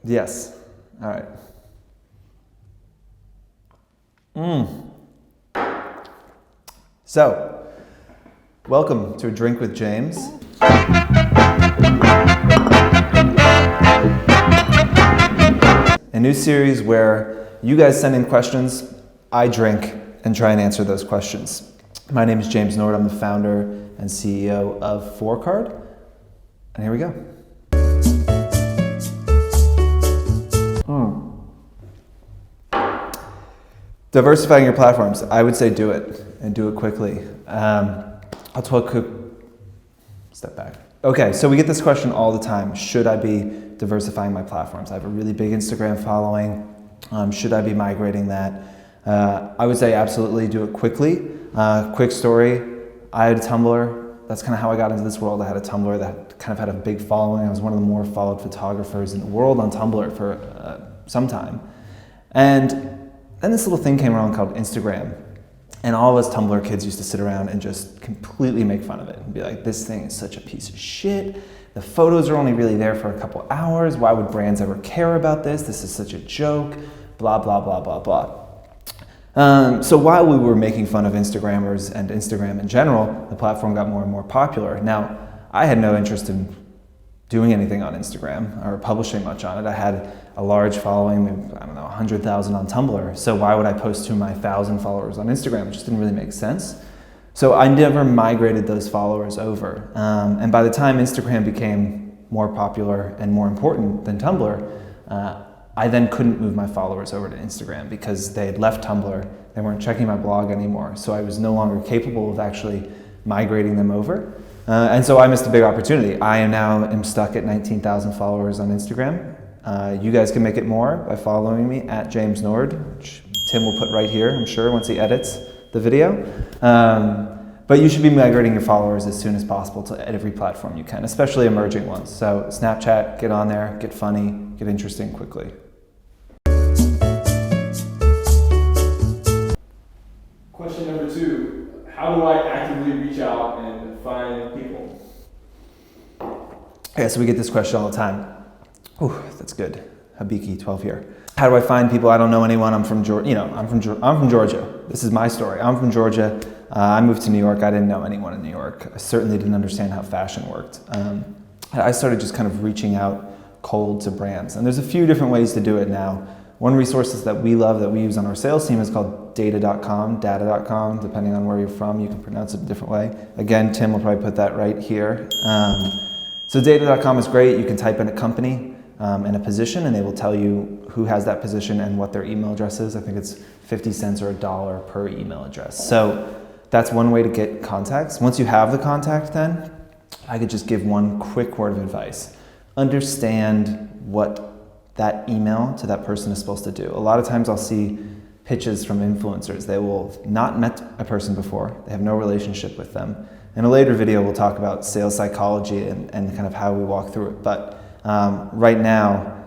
Yes. All right. So, welcome to A Drink with James. A new series where you guys send in questions, I drink, and try and answer those questions. My name is James Nord. I'm the founder and CEO of Fohr. And here we go. Diversifying your platforms, I would say do it, and do it quickly. I'll talk step back. Okay, so we get this question all the time. Should I be diversifying my platforms? I have a really big Instagram following. Should I be migrating that? I would say absolutely do it quickly. Quick story, I had a Tumblr. That's kind of how I got into this world. I had a Tumblr that kind of had a big following. I was one of the more followed photographers in the world on Tumblr for some time. And then this little thing came around called Instagram. And all of us Tumblr kids used to sit around and just completely make fun of it and be like, this thing is such a piece of shit. The photos are only really there for a couple hours. Why would brands ever care about this? This is such a joke, blah, blah, blah, blah, blah. So while we were making fun of Instagrammers and Instagram in general, the platform got more and more popular. Now, I had no interest in doing anything on Instagram or publishing much on it. I had a large following, maybe, I don't know, 100,000 on Tumblr. So why would I post to my 1,000 followers on Instagram? It just didn't really make sense. So I never migrated those followers over. And by the time Instagram became more popular and more important than Tumblr, I then couldn't move my followers over to Instagram because they had left Tumblr. They weren't checking my blog anymore. So I was no longer capable of actually migrating them over. And so I missed a big opportunity. I am stuck at 19,000 followers on Instagram. You guys can make it more by following me at James Nord, which Tim will put right here, I'm sure, once he edits the video. But you should be migrating your followers as soon as possible to every platform you can, especially emerging ones. So Snapchat, get on there, get funny, get interesting quickly. Question number 2, how do I actively reach out and find people? Yeah, so we get this question all the time. Ooh, that's good. Habiki, 12 here. How do I find people? I don't know anyone. I'm from Georgia. I'm from Georgia. This is my story. I'm from Georgia. I moved to New York. I didn't know anyone in New York. I certainly didn't understand how fashion worked. I started just kind of reaching out cold to brands. And there's a few different ways to do it now. One resource that we love that we use on our sales team is called data.com, depending on where you're from. You can pronounce it a different way. Again, Tim will probably put that right here. So data.com is great. You can type in a company and a position, and they will tell you who has that position and what their email address is. I think it's 50 cents or $1 per email address. So that's one way to get contacts. Once you have the contact then, I could just give one quick word of advice. Understand what that email to that person is supposed to do. A lot of times I'll see pitches from influencers. They will not met a person before. They have no relationship with them. In a later video, we'll talk about sales psychology and kind of how we walk through it. But right now,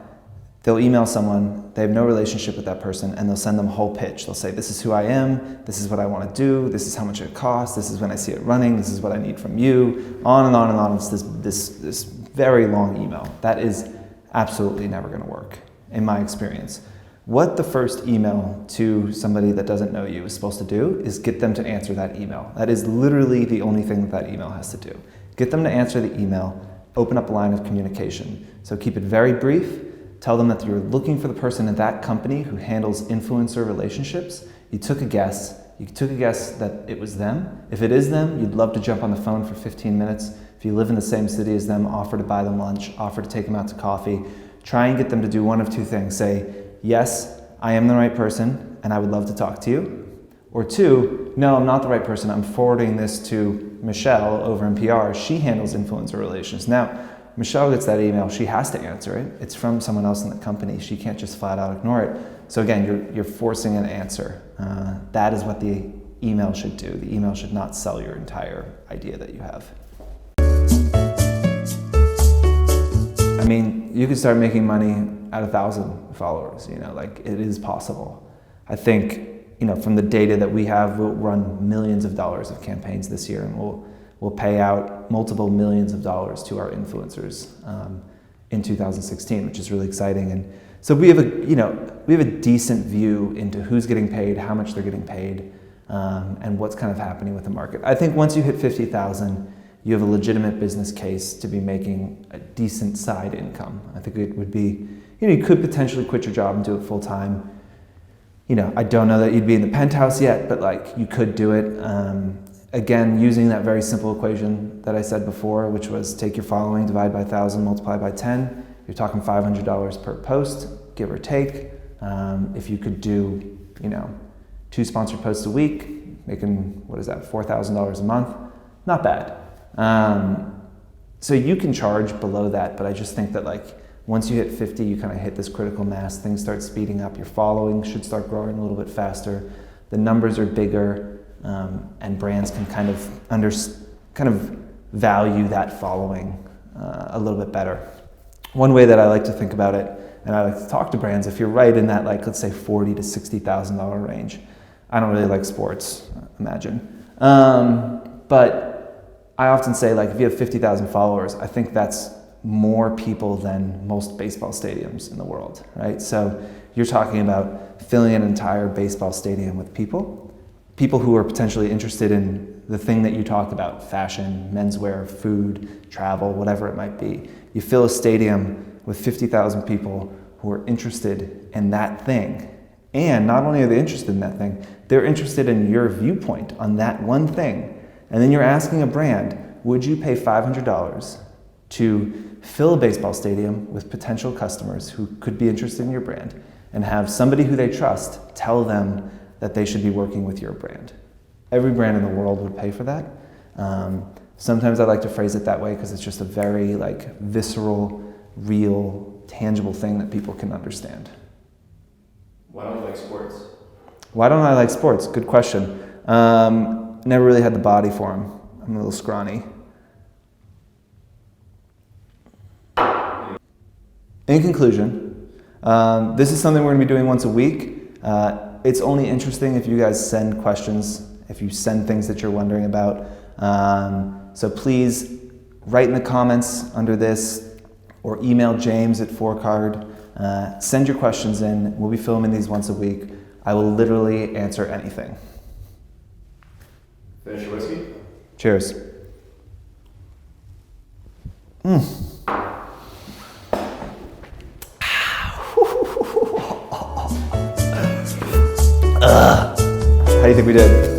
they'll email someone, they have no relationship with that person, and they'll send them a whole pitch. They'll say, this is who I am, this is what I want to do, this is how much it costs, this is when I see it running, this is what I need from you, on and on and on. It's this very long email. That is absolutely never going to work, in my experience. What the first email to somebody that doesn't know you is supposed to do is get them to answer that email. That is literally the only thing that email has to do. Get them to answer the email, open up a line of communication. So keep it very brief. Tell them that you're looking for the person in that company who handles influencer relationships. You took a guess. You took a guess that it was them. If it is them, you'd love to jump on the phone for 15 minutes. If you live in the same city as them, offer to buy them lunch, offer to take them out to coffee. Try and get them to do one of two things. Say, yes, I am the right person and I would love to talk to you. Or 2, no, I'm not the right person. I'm forwarding this to Michelle over in PR. She handles influencer relations. Now, Michelle gets that email. She has to answer it. It's from someone else in the company. She can't just flat out ignore it. So again, you're forcing an answer. That is what the email should do. The email should not sell your entire idea that you have. I mean, you can start making money at 1,000 followers, like it is possible. I think, from the data that we have, we'll run millions of dollars of campaigns this year, and we'll pay out multiple millions of dollars to our influencers in 2016, which is really exciting. And so we have a decent view into who's getting paid, how much they're getting paid, and what's kind of happening with the market. I think once you hit 50,000, you have a legitimate business case to be making a decent side income. I think it would be, you could potentially quit your job and do it full time. I don't know that you'd be in the penthouse yet, but like you could do it. Again, using that very simple equation that I said before, which was take your following, divide by 1,000, multiply by 10. You're talking $500 per post, give or take. If you could do, 2 sponsored posts a week, making, $4,000 a month, not bad. So you can charge below that, but I just think that like once you hit 50, you kind of hit this critical mass, things start speeding up, your following should start growing a little bit faster, the numbers are bigger, and brands can kind of value that following a little bit better. One way that I like to think about it, and I like to talk to brands, if you're right in that, like, let's say $40,000 to $60,000 range. I don't really like sports, imagine. But I often say, like, if you have 50,000 followers, I think that's more people than most baseball stadiums in the world, right? So you're talking about filling an entire baseball stadium with people who are potentially interested in the thing that you talked about, fashion, menswear, food, travel, whatever it might be. You fill a stadium with 50,000 people who are interested in that thing. And not only are they interested in that thing, they're interested in your viewpoint on that one thing. And then you're asking a brand, would you pay $500 to fill a baseball stadium with potential customers who could be interested in your brand and have somebody who they trust tell them that they should be working with your brand? Every brand in the world would pay for that. Sometimes I like to phrase it that way because it's just a very like visceral, real, tangible thing that people can understand. Why don't you like sports? Why don't I like sports? Good question. Never really had the body for them. I'm a little scrawny. In conclusion, this is something we're going to be doing once a week. It's only interesting if you guys send questions, if you send things that you're wondering about. So please write in the comments under this or email James at Fohr. Send your questions in. We'll be filming these once a week. I will literally answer anything. Finish your whiskey? Cheers. How do you think we did?